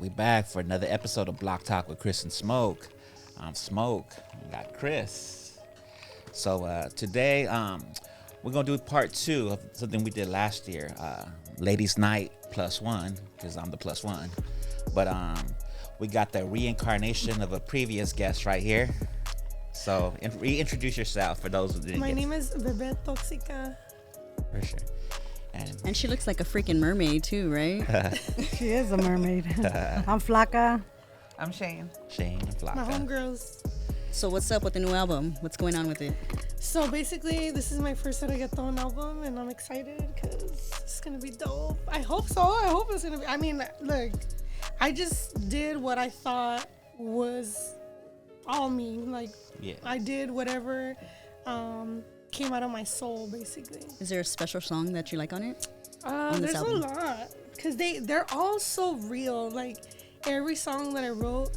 We back for another episode of Blocc Talk with Chris and Smoke. I'm Smoke. We got Chris. So today we're gonna do part 2 of something we did last year, Ladies Night +1, because I'm the +1. But we got the reincarnation of a previous guest right here. So reintroduce yourself for those who didn't. My name is Bebe Toxica. For sure. And she looks like a freaking mermaid too, right? She is a mermaid. I'm Flaca. I'm Shane. Shane and Flaca. My homegirls. So what's up with the new album? What's going on with it? So basically, this is my first Reggaeton album, and I'm excited because it's gonna be dope. I hope so. I hope it's gonna be. I mean, look, I just did what I thought was all me. Like, Yeah. I did whatever came out of my soul, basically. Is there a special song that you like on it? On this There's album? a lot because they're all so real. Like every song that I wrote,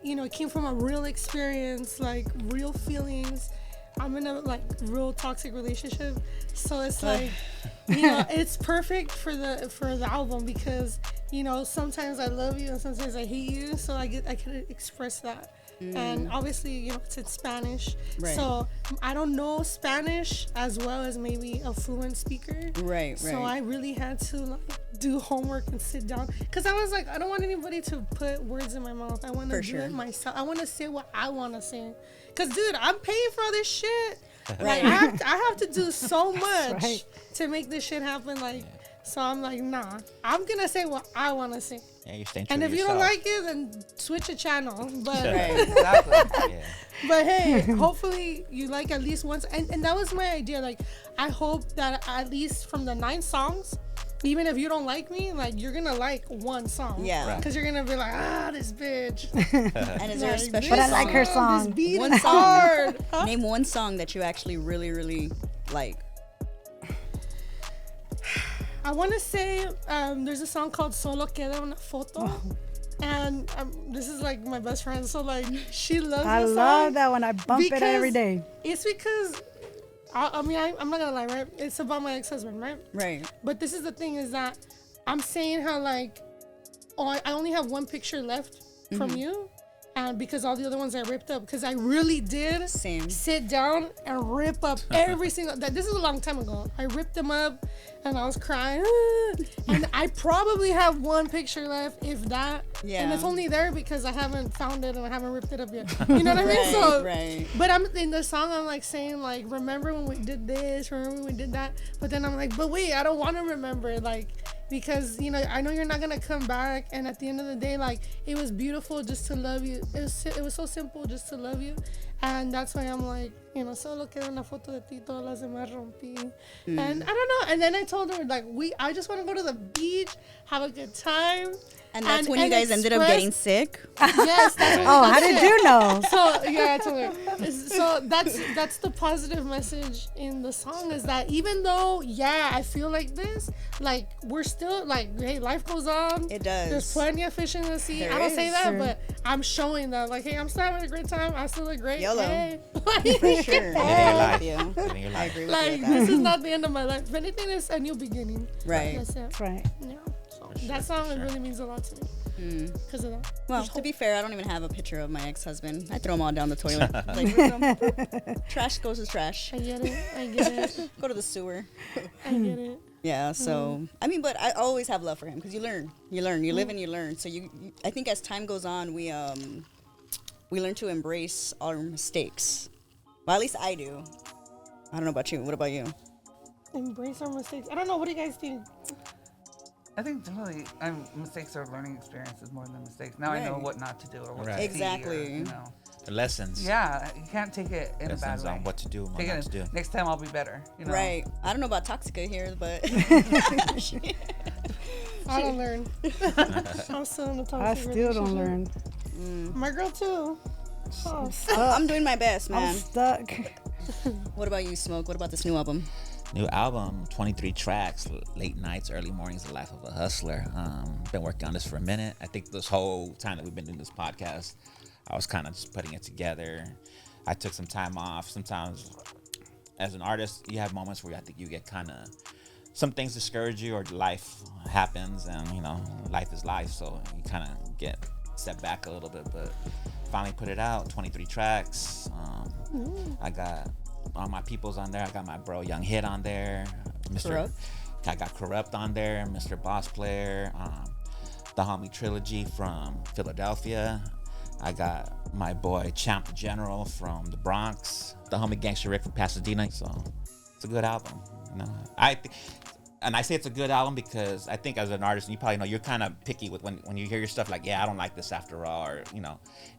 it came from a real experience, like real feelings. I'm in a like real toxic relationship, so it's like, it's perfect for the album because sometimes I love you and sometimes I hate you, so I can express that. And obviously, it's in Spanish. Right. So I don't know Spanish as well as maybe a fluent speaker. Right. So I really had to do homework and sit down. Because I was like, I don't want anybody to put words in my mouth. I want to do it myself. I want to say what I want to say. Because, dude, I'm paying for all this shit. Right. Like, I have to do so much right. to make this shit happen. Like, so I'm like, nah. I'm going to say what I want to say. Yeah, you're staying true And to if you yourself. don't like it, then switch a channel. But Exactly. Yeah. but hey, hopefully you like at least once. And that was my idea. Like, I hope that at least from the 9 songs, even if you don't like me, like, you're going to like one song. Yeah. Right. Because you're going to be like, this bitch. And is there a Like, special But I song? like her This song. beat One is song. hard. Huh? Name one song that you actually really, really like. I want to say there's a song called Solo Queda Una Foto. And this is like my best friend. So, like, she loves I this love song. that one. I bump it every day. It's because, I'm not going to lie, right? It's about my ex-husband, right? Right. But this is the thing is that I'm saying how, like, I only have one picture left from you. And because all the other ones I ripped up. Because I really did sit down and rip up every single... This is a long time ago. I ripped them up and I was crying. And I probably have one picture left, if that. Yeah. And it's only there because I haven't found it and I haven't ripped it up yet. You know what I mean? So, Right. But I'm in the song, I'm like saying, like, remember when we did this? Remember when we did that? But then I'm like, but wait, I don't want to remember. Like... Because, I know you're not going to come back. And at the end of the day, like, it was beautiful just to love you. It was so simple just to love you. And that's why I'm like, solo queda una foto de ti, todas las demás rompí. And I don't know. And then I told her, like, I just want to go to the beach, have a good time. And that's when you guys ended up getting sick? Yes. That's when Oh, we got how did sick. you know? So yeah, I told her. So that's the positive message in the song is that even though I feel like this, like we're still like, hey, life goes on. It does. There's plenty of fish in the sea. There I don't say is. that, Sure. but I'm showing that like, hey, I'm still having a great time. I still look great. YOLO. Hey. For sure. Living your I life. agree with you. Living your I life. agree with Like you with this that. is not the end of my life. If anything, it's a new beginning. Right. That's it. That's right. Yeah. So that song really means a lot to me because of that. Well, to be fair, I don't even have a picture of my ex-husband. I throw them all down the toilet. Like, rip 'em. Trash goes to trash. I get it. I get it. Go to the sewer. I get it. Yeah, so I mean, but I always have love for him because you learn, you live and you learn. So you, I think as time goes on, we learn to embrace our mistakes. Well, at least I do. I don't know about you. What about you? Embrace our mistakes. I don't know. What do you guys think? I think definitely mistakes are learning experiences more than mistakes. Now I know Right. what not to do or what Right. to Exactly. see. Or, The lessons. Yeah, you can't take it in a bad Lessons way. on what to do and what Take not it to do. next time I'll be better. Right. I don't know about Toxica here, but I don't learn. I'm still in the toxic I still don't relationship. learn. My girl too. Oh, I'm doing my best, I'm man. stuck. What about you, Smoke? What about this new album? New album, 23 tracks, late nights, early mornings, the life of a hustler. Been working on this for a minute. I think this whole time that we've been doing this podcast, I was kind of just putting it together. I took some time off. Sometimes as an artist, you have moments where I think you get kind of some things discourage you, or life happens, and life is life, so you kind of get set back a little bit. But finally put it out, 23 tracks. I got all my peoples on there. I got my bro Young Hit on there, Corrupt. I got Corrupt on there, Mr. Boss Player, the homie Trilogy from Philadelphia. I got my boy Champ the General from the Bronx, the homie Gangster Rick from Pasadena. So it's a good album. And I say it's a good album because I think as an artist, and you probably know, you're kind of picky with when you hear your stuff, like, yeah, I don't like this after all, or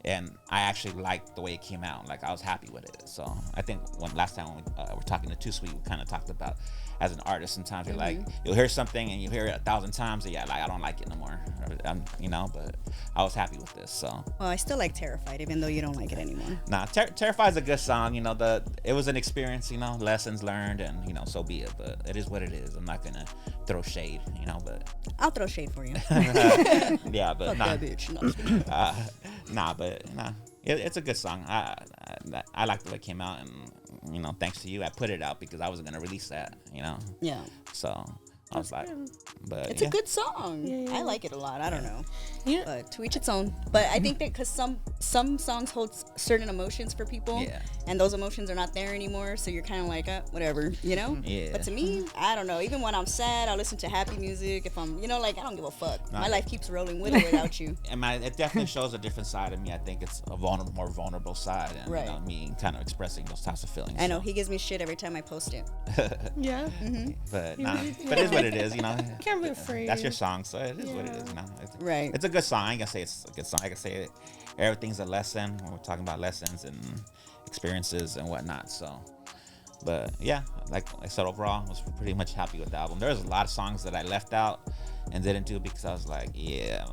and I actually liked the way it came out. Like, I was happy with it. So I think last time when we were talking to Too Sweet, we kind of talked about, as an artist, sometimes you're like, you'll hear something and you hear it 1,000 times, and I don't like it no more. But I was happy with this. So. Well, I still like Terrified, even though you don't like it anymore. Nah, Terrified is a good song. It was an experience. Lessons learned, and so be it. But it is what it is. I'm not gonna throw shade. But I'll throw shade for you. yeah, but Fuck nah, that bitch. No. It's a good song. I like the way it came out, and thanks to you, I put it out because I wasn't gonna release that. Yeah. So I was like, but It's a good song. Yeah. I like it a lot. I don't know. Yeah. But to each its own. But I think that because some songs hold certain emotions for people, and those emotions are not there anymore, so you're kind of like, whatever, Yeah. But to me, I don't know. Even when I'm sad, I'll listen to happy music. If I'm, I don't give a fuck. My life keeps rolling with or without you. And it definitely shows a different side of me. I think it's a more vulnerable side, and Right. Me kind of expressing those types of feelings. I know he gives me shit every time I post it. Yeah. But You nah, really- but it is what it is. Can't be afraid. That's your song, so it is what it is. Right. It's a good song. I ain't gonna say it's a good song. I can say everything's a lesson when we're talking about lessons and experiences and whatnot. So, but yeah, like I said, overall, I was pretty much happy with the album. There's a lot of songs that I left out and didn't do because I was like, Yeah,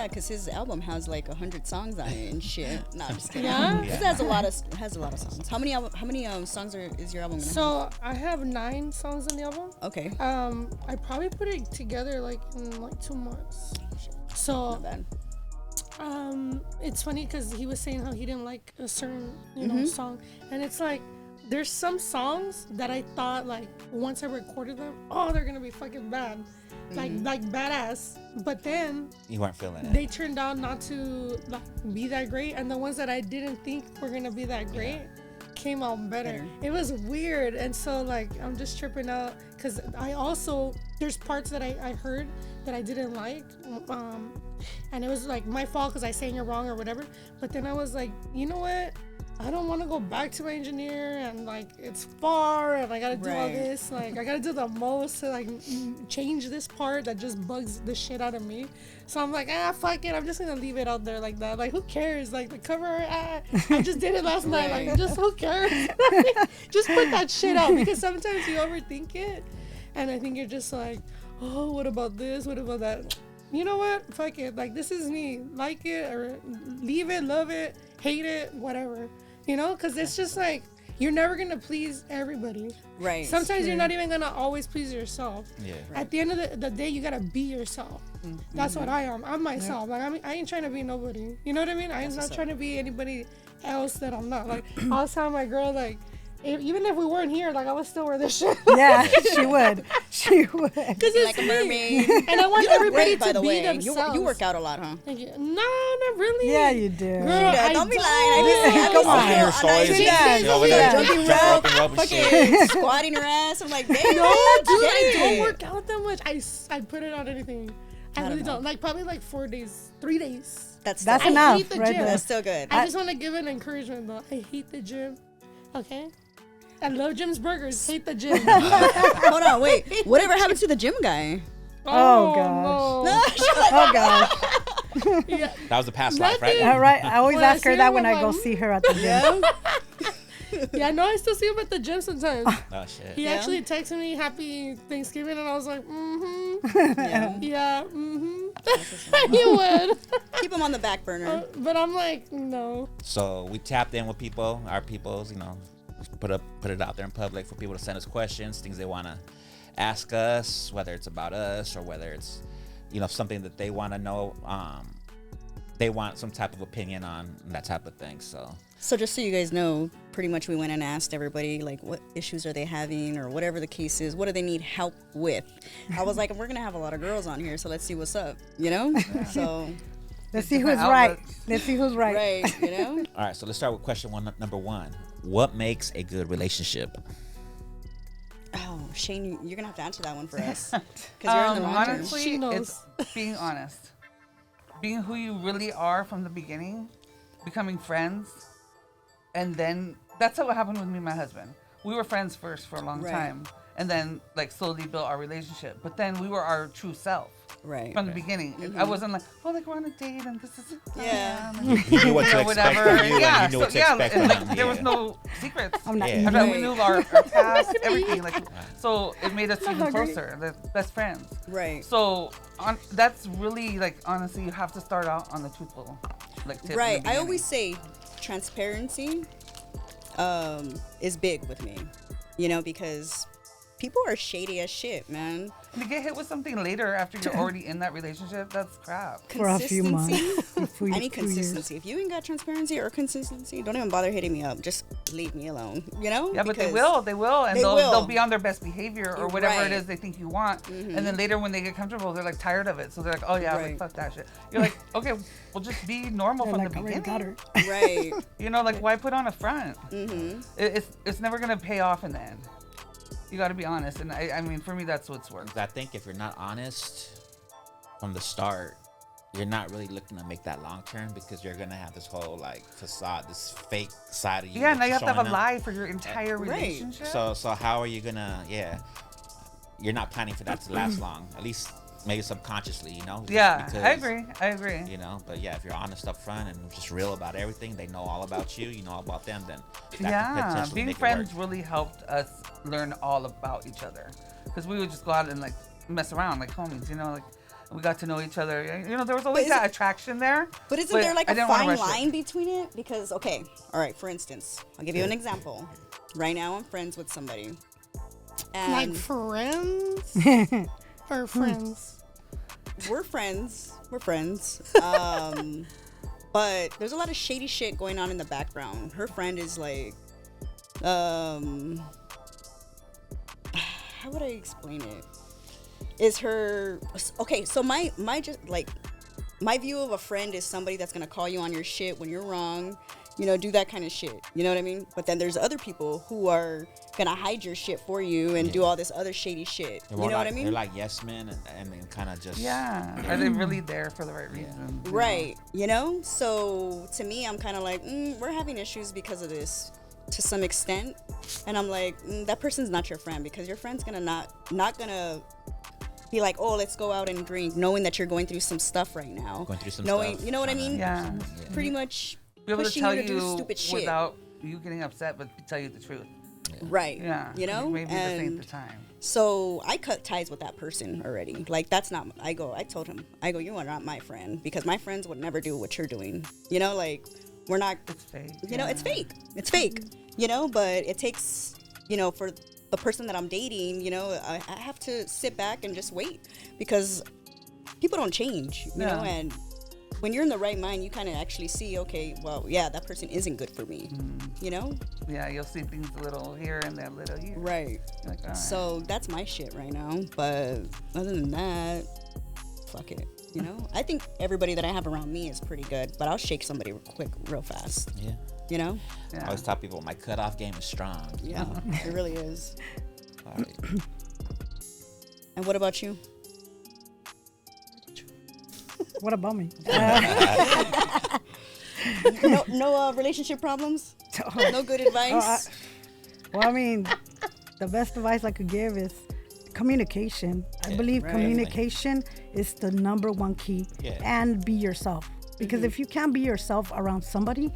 because his album has like 100 songs on it and shit. No, I'm just kidding. Yeah? It has a lot of songs. How many songs is your album gonna have? So I have 9 songs on the album. Okay. I probably put it together like in like 2 months. So Not bad. it's funny because he was saying how he didn't like a certain Mm-hmm. song, and it's like there's some songs that I thought like once I recorded them, they're gonna be fucking bad, Mm-hmm. like badass, but then you weren't feeling it. they turned out not to be that great, and the ones that I didn't think were gonna be that great came out better. It was weird, and so like I'm just tripping out because there's parts that I heard that I didn't like, and it was like my fault because I sang it wrong or whatever. But then I was like, you know what? I don't want to go back to my engineer, and like it's far, and I gotta do all Right. this. Like I gotta do the most to like change this part that just bugs the shit out of me. So I'm like, fuck it. I'm just gonna leave it out there like that. Like who cares? Like the cover, I just did it last night. Like just who cares? Just put that shit out because sometimes you overthink it, and I think you're just like, oh, what about this? What about that? You know what? Fuck it. Like this is me. Like it or leave it, love it, hate it, whatever. Because it's just like you're never gonna please everybody. Right. Sometimes you're not even gonna always please yourself. Yeah. At the end of the day, you gotta be yourself. That's what I am. I'm myself. Like I ain't trying to be nobody. You know what I mean? I'm not trying to be anybody else that I'm not. Like I was telling my girl, like even if we weren't here, like I would still wear this shit. Yeah, she would. She would. Because it's Like a me. mermaid. And I want You look everybody great, by to the be way. themselves. You work out a lot, huh? Thank you. No, not really. Yeah, you do. Girl, Yeah, I don't be lying. don't. Come on. I've seen her stories. She over there Jumping jumping rope and shit. Fucking squatting her ass. I'm like, damn. No, dude, I shit. don't work out that much. I put it on anything. I don't really know. don't. Like probably like 4 days, 3 days. That's That's still, enough, hate the right gym. there. That's still good. I just want to give an encouragement though. I hate the gym. Okay. I love Jim's Burgers. Hate the gym. Hold on, wait. Whatever happened to the gym guy? Oh, gosh. Oh gosh. Yeah. That was the past life, right? Nothing. All right. I always When I ask her see that her, when I'm I go like, see her at the gym. Yeah, no, I still see him at the gym sometimes. Oh shit. He Yeah. actually texted me happy Thanksgiving, and I was like, Yeah. yeah, he would. Keep him on the back burner. But I'm like, no. So we tapped in with people, our peoples, put it out there in public for people to send us questions, things they want to ask us, whether it's about us or whether it's, something that they want to know. they want some type of opinion on that type of thing. So just so you guys know, pretty much we went and asked everybody, like, what issues are they having or whatever the case is. What do they need help with? I was like, we're going to have a lot of girls on here, so let's see what's up, you know? So... Let's see who's Different right. outlets. Let's see who's right. Right, you know? All right, so let's start with question number one. What makes a good relationship? Oh, Shane, you're going to have to answer that one for us. Because you're in the long term. Honestly, She knows. it's being honest. Being who you really are from the beginning, becoming friends, and then that's how it happened with me and my husband. We were friends first for a long Right. time, and then like slowly built our relationship. But then we were our true self Right. from the beginning. I wasn't like, oh, like we're on a date and this is Yeah. You knew what to expect whatever. from you, Yeah, and you knew what to so, expect and, from like, them. there was Yeah. no secrets. I'm not Yeah. eating. And then we Right. knew our past, everything. Like, so it made us even closer, the best friends. Right. So that's really like honestly, you have to start out on the truthful, like tip in the Right. I beginning. always say transparency is big with me, you know, because people are shady as shit, man. And to get hit with something later after you're already in that relationship, that's crap. For a few months. Consistency. I need 2 years. consistency. If you ain't got transparency or consistency, don't even bother hitting me up. Just leave me alone, you know? Yeah, but they Because- will, and They will. they'll be on their best behavior or whatever Right. it is they think you want. And then later when they get comfortable, they're like tired of it. So they're like, oh yeah, Right. like fuck that shit. You're like, okay, well just be normal They're from like, the I already got beginning. her. Right. You know, like why put on a front? It's never gonna pay off in the end. You got to be honest, and I mean, for me, that's what's worked. I think if you're not honest from the start, you're not really looking to make that long term, because you're gonna have this whole like facade, this fake side of you. Yeah, that now you you're have to have showing a them. lie for your entire Right. relationship. So how are you gonna? Yeah, you're not planning for that to last long. At least maybe subconsciously, you know. yeah, Because, I agree. You know, but yeah, if you're honest up front and just real about everything, they know all about you, you know all about them, then that could Yeah, potentially being make friends it work. really helped us learn all about each other, because we would just go out and like mess around like homies, you know, like we got to know each other. You know, there was always is that it- attraction there. But isn't there like I a didn't wanna fine rush it. line between it? Because, okay, all right, for instance, I'll give you an example. Right now, I'm friends with somebody. And Like friends or friends? we're friends. We're friends. But there's a lot of shady shit going on in the background. Her friend is like, how would I explain it? Is her okay? So my just like my view of a friend is somebody that's gonna call you on your shit when you're wrong, you know, do that kind of shit. You know what I mean? But then there's other people who are gonna hide your shit for you and do all this other shady shit. They're You more know like, what I mean? They're like yes men, and then kind of just Yeah, are they really there for the right reason? You know? Right, you know? So to me, I'm kind of like, we're having issues because of this to some extent. And I'm like, that person's not your friend, because your friend's gonna not gonna be like, oh, let's go out and drink, knowing that you're going through some stuff right now. Going through some knowing, stuff, You know what I trying to- mean? Yeah. Pretty much Be able to pushing tell you to do you stupid shit. without you getting upset, but tell you the truth. Right. Yeah, You know? maybe this ain't And the time. so I cut ties with that person already. Like, that's not, I told him, you are not my friend, because my friends would never do what you're doing. You know, like, we're not, It's fake. you know, yeah. it's fake. It's fake, you know, but it takes, you know, for the person that I'm dating, you know, I have to sit back and just wait, because people don't change, you know, Yeah. and when you're in the right mind, you kind of actually see, okay, well, yeah, that person isn't good for me, you know? Yeah, you'll see things a little here and there, a little here. Right. You're like, all right. So that's my shit right now. But other than that, fuck it. You know, I think everybody that I have around me is pretty good, but I'll shake somebody real fast. Yeah. You know? I yeah. always tell people my cutoff game is strong. Yeah, it really is. All right. And what about you? What about me? No relationship problems? No good advice? Well, I mean, the best advice I could give is communication. I believe right. communication is the number one key. Yeah. And be yourself. Because if you can't be yourself around somebody,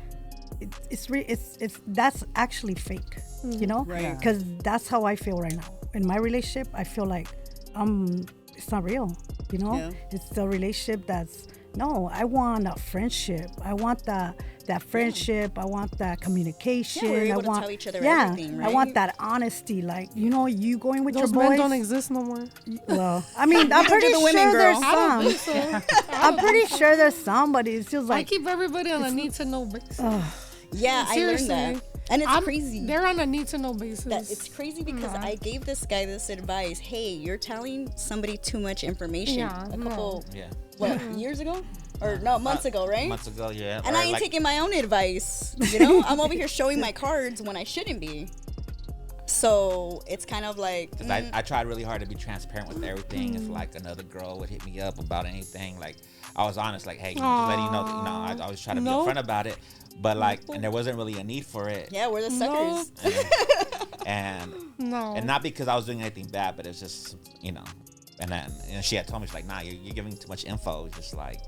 that's actually fake. You know? Right. Because that's how I feel right now. In my relationship, I feel like it's not real. You know? Yeah. It's the relationship that's, no, I want a friendship. I want that that friendship. I want that communication. Yeah, we're able I to want, tell each other yeah, everything, I want right? that honesty. Like, you know, you going with Those your men boys. don't exist no more. Well, I mean, I'm do pretty the women, sure girl. there's I don't some. think so. I'm pretty sure there's somebody. It's just I like, keep everybody on a need to know basis. Yeah, I learned Seriously. that. And it's crazy. They're on a need to know basis. That it's crazy because I gave this guy this advice. Hey, you're telling somebody too much information. Yeah, A couple, Yeah. what, years ago? Or no, months ago, right? Months ago, yeah. And Or I ain't like- taking my own advice. You know, I'm over here showing my cards when I shouldn't be. So it's kind of like, 'cause I tried really hard to be transparent with everything. If like another girl would hit me up about anything, like I was honest, like, hey, just letting you know, I always try to be Nope. upfront about it. But like, and there wasn't really a need for it. yeah, we're the suckers. And no. and not because I was doing anything bad, but it's just, you know. And then she had told me, she's like, nah, you're giving too much info. It's just like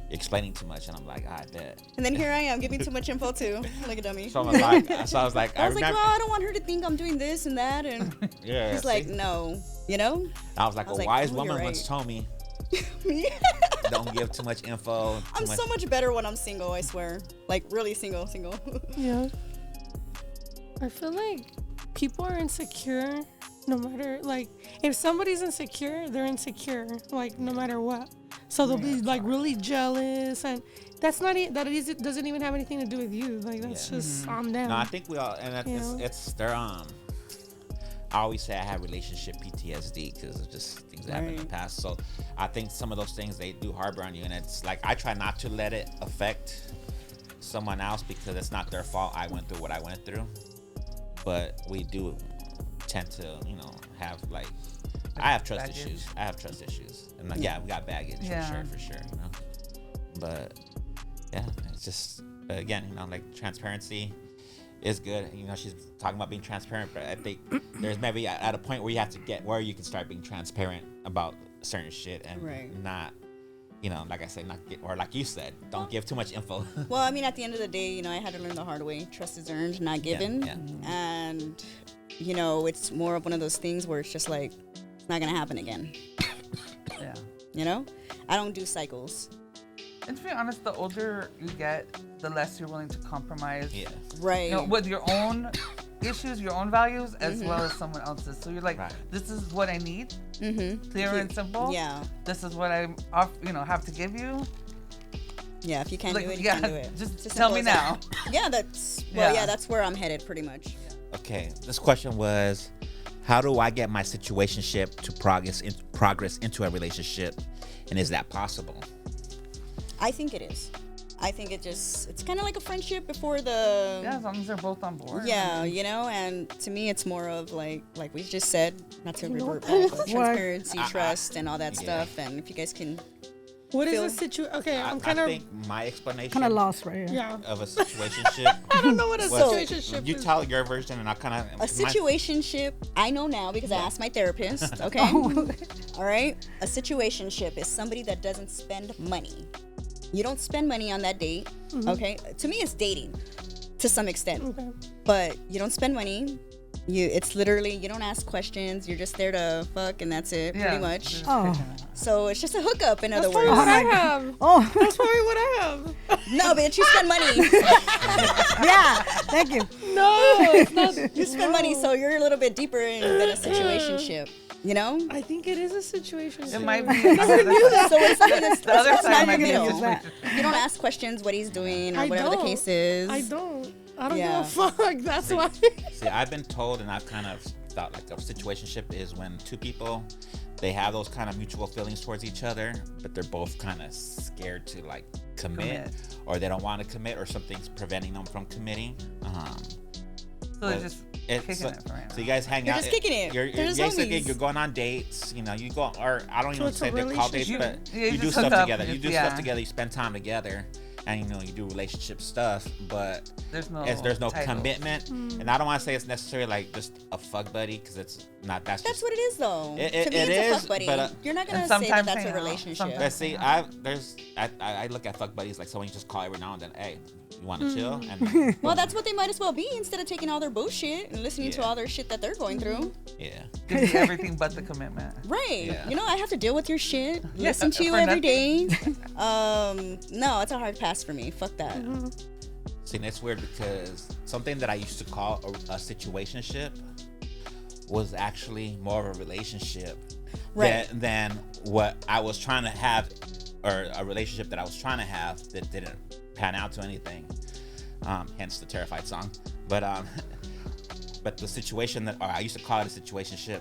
you're explaining too much. And I'm like, I bet. And then here I am giving too much info too, like a dummy. So I was like, I was like, remember, well, I don't want her to think I'm doing this and that. And yeah. he's like, see? no, you know? I was like, I was a like, wise oh, woman you're once right. told me, don't give too much info. I'm so much better when I'm single, I swear. Like, really single. Yeah. I feel like people are insecure no matter, like, if somebody's insecure, they're insecure, like, no matter what. So they'll be, like, really jealous, and that's not, it doesn't even have anything to do with you. Like, that's just on them. No, I think we all, and You it's, know? it's their, I always say I have relationship PTSD because of just things that happened in the Right. past. So I think some of those things, they do harbor on you, and it's like, I try not to let it affect someone else because it's not their fault. I went through what I went through, but we do tend to, you know, have like, I have trust Baggage. issues. I have trust issues, and like, yeah, we got baggage Yeah. for sure, you know. But yeah, it's just, again, you know, like, transparency is good. You know, she's talking about being transparent, but I think there's maybe at a point where you have to get where you can start being transparent about certain shit and Right. not, you know, like I said, not get, or like you said, don't give too much info. Well, I mean, at the end of the day, you know, I had to learn the hard way. Trust is earned, not given. yeah. And, you know, it's more of one of those things where it's just like, it's not going to happen again. Yeah. You know? I don't do cycles. And to be honest, the older you get, the less you're willing to compromise. Yeah. Right. You know, with your own issues, your own values, as well as someone else's. So you're like, Right. this is what I need, Mm-hmm. clear and simple. Yeah. This is what I, have to give you. Yeah, if you can't Like, do it, you yeah, can't do it. just It's as tell simple me as now. that. Yeah, yeah, Yeah. that's where I'm headed pretty much. Okay, this question was, how do I get my situationship to progress into a relationship, and is that possible? I think it is. I think it's kind of like a friendship before the Yeah, as long as they're both on board. Yeah, you know, and to me, it's more of like we just said, not to revert back, but transparency, trust, and all that Yeah. stuff. And if you guys can, What is Phil? the situation? Okay, I I'm kind of, think my explanation kind of lost right here. yeah. of a situationship I don't know what a was, situationship you is. tell your version, and I kind of a situationship, I know now because I asked my therapist. Okay, all right. A situationship is somebody that doesn't spend money. You don't spend money on that date. Okay, to me, it's dating to some extent, Okay. but you don't spend money. It's literally, you don't ask questions. You're just there to fuck, and that's it, Yeah. pretty much. Oh. So it's just a hookup, in That's other probably words. what I have. Oh, That's probably what I have. No, bitch, you spend money. yeah. Thank you. No, it's not. You spend money, so you're a little bit deeper in than a situationship. You know? I think it is a situation. It might be. So it's something that's The other that's side not might in the be a middle. situation. You don't ask questions what he's doing or I whatever the don't. case is. I don't. I don't Yeah. give a fuck. That's why. See, I've been told, and I've kind of thought like a situationship is when two people, they have those kind of mutual feelings towards each other, but they're both kind of scared to like commit, or they don't want to commit, or something's preventing them from committing. So they're just kicking so, it for right now. so you guys hang You're out. just kicking it. You're They're just basically homies. you're going on dates. You know, you go, or I don't So even it's say a they're called dates, relationship. but Yeah, you you do just stuff hook up. together. You do Yeah. stuff together. You spend time together, and you know you do relationship stuff, but There's no there's no title. commitment. And I don't want to say it's necessarily like just a fuck buddy, because it's not. That's That's just, what it is, though. It- to me, it it's a is, fuck buddy. but, You're not gonna and say that sometimes that's a hang out, relationship. sometimes- But see, I look at fuck buddies like someone you just call every now and then. Hey, you want to chill? And Well, that's what they might as well be instead of taking all their bullshit and listening to Yeah. all their shit that they're going through. yeah. Gives you everything but the commitment. Right. Yeah. You know, I have to deal with your shit, listen to you for every nothing. day. No, it's a hard pass for me. Fuck that. See, it's weird because something that I used to call a situationship was actually more of a relationship Right. than what I was trying to have, or a relationship that I was trying to have that didn't pan out to anything. Hence the Terrified song. But the situation or I used to call it a situationship,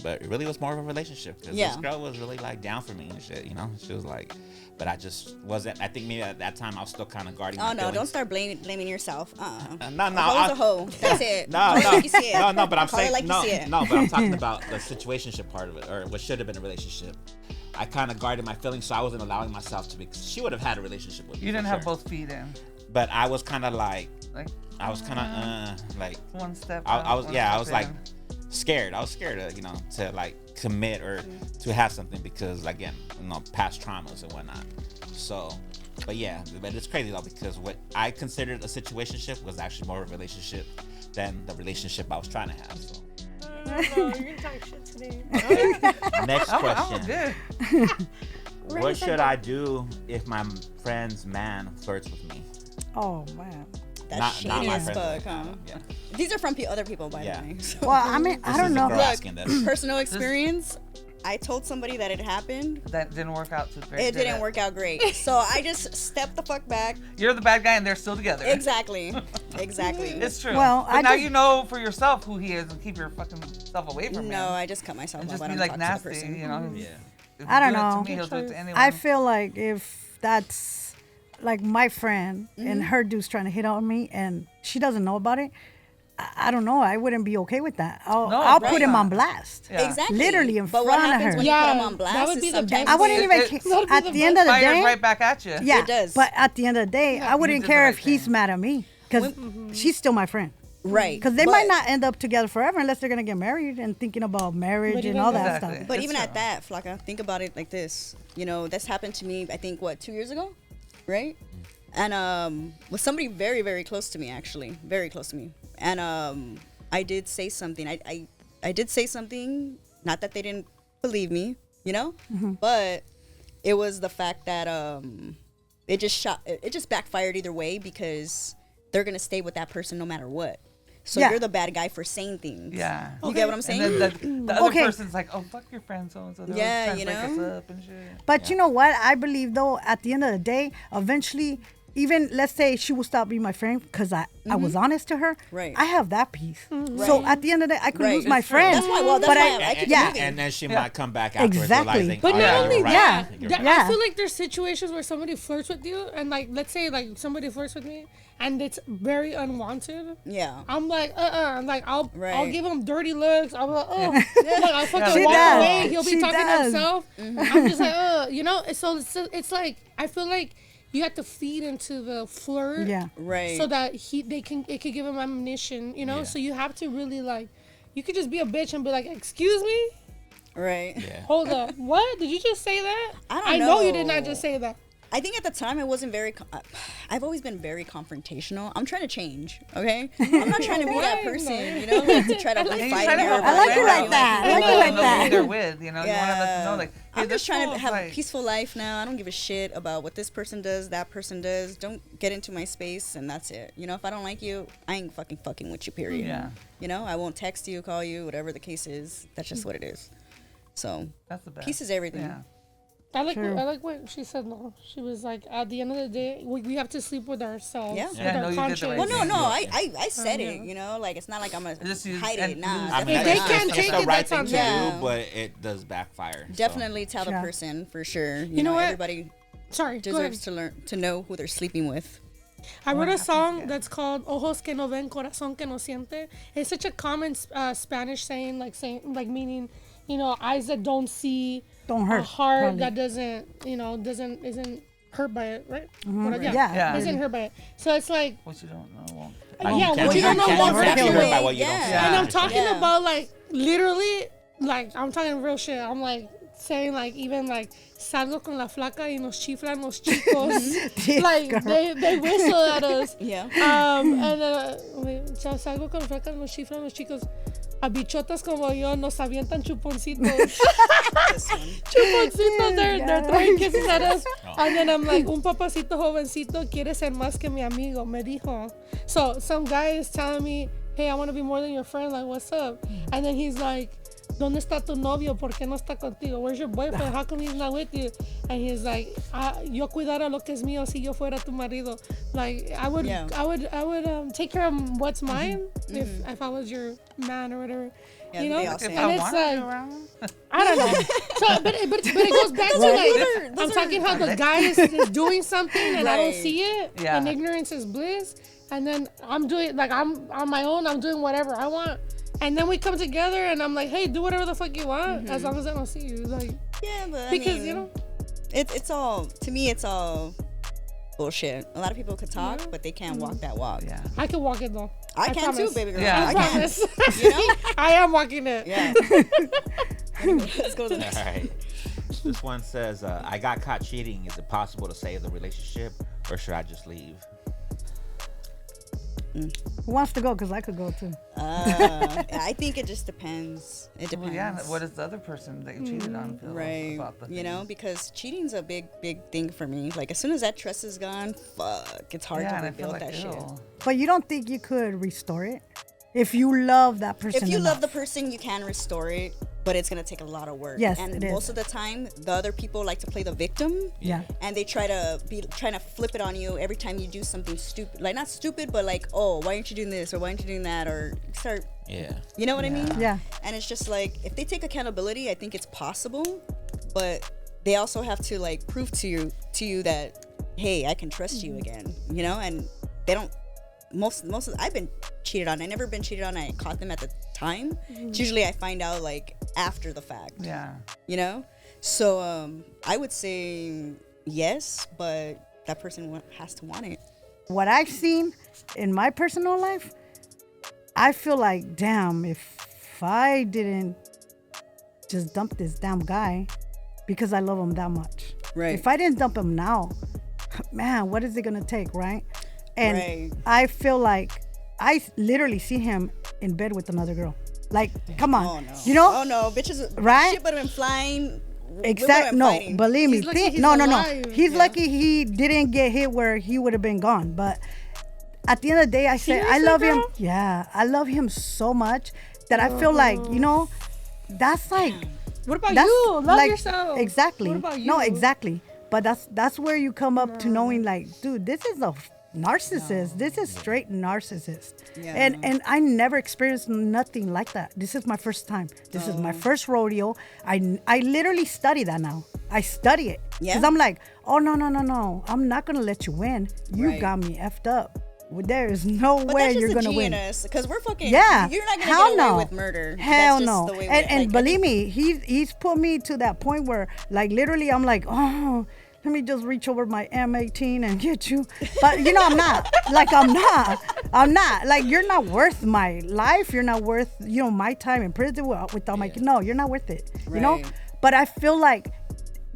but it really was more of a relationship because Yeah. this girl was really like down for me and shit, you know. She was like, but I just wasn't. I think maybe at that time I was still kind of guarding. Oh my no! feelings. Don't start blaming yourself. No, A hoe's a hoe. That's it. No, Call it no, like you see it. no, but I'm Call it saying like you no, see it. no, but I'm talking about the situationship part of it, or what should have been a relationship. I kind of guarded my feelings, so I wasn't allowing myself to be. She would have had a relationship with me. You didn't for have sure. both feet in. But I was kind of like, Like I was kind of like, one step. I was, one yeah, I step was like in. scared. I was scared of, to like commit or to have something because again, past traumas and whatnot. So, but yeah, but it's crazy though because what I considered a situationship was actually more of a relationship than the relationship I was trying to have. So. You're gonna talk shit today. Next I'm question. good. What should I do if my friend's man flirts with me? Oh man. That's shady my as friend's fuck, man. huh? Yeah. These are from other people, by Yeah. the way. So. Well, I mean, I This don't is a know. girl asking this. Personal experience. I told somebody that it happened. That didn't work out too great. It did didn't work out great. So I just stepped the fuck back. You're the bad guy and they're still together. Exactly. Exactly. It's true. Well, but I now just- you know for yourself who he is and keep your fucking self away from him. No, I just cut myself And off. just I be don't like talk nasty, to the person. you know. Yeah. If I don't he'll do it know. to me, he'll do it to anyone. I feel like if that's like my friend Mm-hmm. and her dude's trying to hit on me and she doesn't know about it, I don't know. I wouldn't be okay with that. I'll right. put him on blast. Yeah. Exactly. Literally in but what front of happens her. when you put Yeah, them on blast that would is be the sometimes best. I wouldn't It- even it- care. That'd be At the the end of the Fires day, right back at you. yeah. It does. But at the end of the day, I wouldn't did the care right if he's thing. mad at me because she's still my friend. Right. Because they But- might not end up together forever unless they're gonna get married and thinking about marriage But and even all that Exactly. stuff. But It's even true. at that, Flaca, think about it like this. That's happened to me, I think, 2 years ago? Right? And with somebody very, very close to me, actually. Very close to me. And I did say something. I did say something, not that they didn't believe me, But it was the fact that it just backfired either way because they're going to stay with that person no matter what. So Yeah. you're the bad guy for saying things. Yeah. You get what I'm saying? And then the other Okay. person's like, oh, fuck your friend, so-and-so. They're Yeah, always trying to break us up and shit. But you know what? I believe though, at the end of the day, eventually, even let's say she will stop being my friend because I was honest to her. Right. I have that peace. So at the end of the day, I could Right. lose my It's true. friend. That's why. Well, that's but why I keep yeah. moving. And then she Yeah. might come back afterwards Exactly. realizing, But oh, not yeah, only you're right. that, You're there- right. Yeah. I feel like there's situations where somebody flirts with you, and like, let's say like somebody flirts with me, and it's very unwanted. Yeah. I'm like, like I'll Right. give him dirty looks. I'm like, oh, like I'll fucking She walk does. away. He'll be She talking to does. himself. I'm just like, So it's like I feel like you have to feed into the flirt, Yeah. Right. so that it could give him ammunition, Yeah. So you have to really like, you could just be a bitch and be like, excuse me. Right. Yeah. Hold up. What? Did you just say that? I don't I know you know. did not just say that. I think at the time I wasn't very. I've always been very confrontational. I'm trying to change. Okay. I'm not trying to be that person. To try to And fight you try to help I like you them like out. that. I You like you wanna like know that. who they're with, you want to let them know, like, hey, I'm just this trying to fool's have a like- peaceful life now. I don't give a shit about what this person does, that person does. Don't get into my space, and that's it. If I don't like you, I ain't fucking with you, period. Yeah. I won't text you, call you, whatever the case is. That's just what it is. So, That's the best. peace is everything. Yeah. I like True. what she said. No, she was like, at the end of the day, we have to sleep with ourselves. Yeah. With Yeah, our no, you did the conscience. right Well, thing. no, I said it, like, it's not like I'm going Just to you- hide and it. Nah, lose- I mean, If they it's- can't it's take the it, right that's thing on to them. do, but it does backfire. so. definitely tell the Yeah. person for sure. You know what? Everybody Sorry, go ahead. deserves to know who they're sleeping with. I wrote What a happens, song yeah. that's called "Ojos que no ven, corazón que no siente." It's such a common Spanish saying, like meaning, eyes that don't see, Don't a hurt. heart probably. that isn't hurt by it, right? Yeah. Isn't hurt by it. So it's like, What you don't know won't. yeah, Can't what be- you don't know can't won't be hurt you. hurt by what you don't Yeah. see. And I'm It's talking Yeah. about like literally, like I'm talking real shit. I'm like saying like even like salgo con la flaca y nos chiflan los chicos. Like they whistle at us. Yeah. And wait, salgo con la flaca y nos chiflan los chicos. a bichotas como yo nos avientan chuponcitos. This one. Chuponcitos, they're throwing kisses at us. And then I'm like, un papacito jovencito quiere ser más que mi amigo, me dijo. So some guy is telling me, hey, I want to be more than your friend, like, what's up? And then he's like, ¿dónde está tu novio? ¿Por qué no está contigo? Where's your boyfriend? How come he's not with you? And he's like, yo cuidara lo que es mío si yo fuera tu marido. Like, I would take care of what's mine if I was your man or whatever. Yeah, you know? they all And say it's wanted like, around. I don't know. So, but it goes back to like, I'm talking how the guy is doing something and I don't Right. see it. Yeah. And ignorance is bliss. And then I'm doing, like, I'm on my own. I'm doing whatever I want. And then we come together and I'm like, hey, do whatever the fuck you want as long as I don't see you. Like, Yeah, but because, I mean, you know, it's all, to me, it's all bullshit. A lot of people could talk, but they can't walk that walk. Yeah. I can walk it though. I can promise. too, baby girl. Yeah. I can. Promise. You know? I am walking it. Yeah. Let's go to the next. All right. This one says, I got caught cheating. Is it possible to save the relationship or should I just leave? Who wants to go? Because I could go too. I think it just depends. It depends. Well, yeah. What does the other person that you cheated on feel Right. about the You know, thing? because cheating's a big thing for me. Like, as soon as that trust is gone, fuck, it's hard Yeah, to and I feel rebuild like that shit. ew. But you don't think you could restore it? If you love that person If you love the enough. person, you can restore it, but it's gonna take a lot of work. Yes, and it is. most of the time, the other people like to play the victim. Yeah. And they trying to flip it on you every time you do something stupid. Like, not stupid, but like, oh, why aren't you doing this or why aren't you doing that, or start. Yeah. You know what I mean? Yeah. And it's just like, if they take accountability, I think it's possible, but they also have to like prove to you that, hey, I can trust you again. You know, and they don't. Most of I've been cheated on. I never been cheated on. I caught them at the time. It's usually I find out like after the fact. Yeah. You know, so I would say yes, but that person has to want it. What I've seen in my personal life, I feel like, damn, if I didn't just dump this damn guy because I love him that much. Right. If I didn't dump him now, man, what is it going to take, right? And Right. I feel like I literally see him in bed with another girl. Like, come on. Oh no. You know? Oh no, bitches. Right? Shit would have been flying. Exactly. No, Fighting. believe me. He's lucky he's No. alive. He's Yeah. lucky he didn't get hit where he would have been gone. But at the end of the day, I say I Seriously, love him. girl? Yeah, I love him so much that I feel like, you know, that's like What about that's you? Love like, yourself. Exactly. What about you? No, exactly. But that's where you come up to knowing, like, dude, this is a narcissist. This is straight narcissist. Yeah. And I never experienced nothing like that. This is my first time. This is my first rodeo. I literally study that now. I study it. Yeah. Because I'm like, oh, no. I'm not going to let you win. You Right. got me effed up. There is no But way that's you're just going to win. because we're fucking. Yeah. You're not gonna Hell get away no. with murder. Hell That's just no. the way And like, believe me, he's put me to that point where, like, literally I'm like, oh, let me just reach over my M18 and get you. But you know, I'm not. Like, I'm not. Like, you're not worth my life. You're not worth, you know, my time in prison without my kid. No, you're not worth it. You know? Right. But I feel like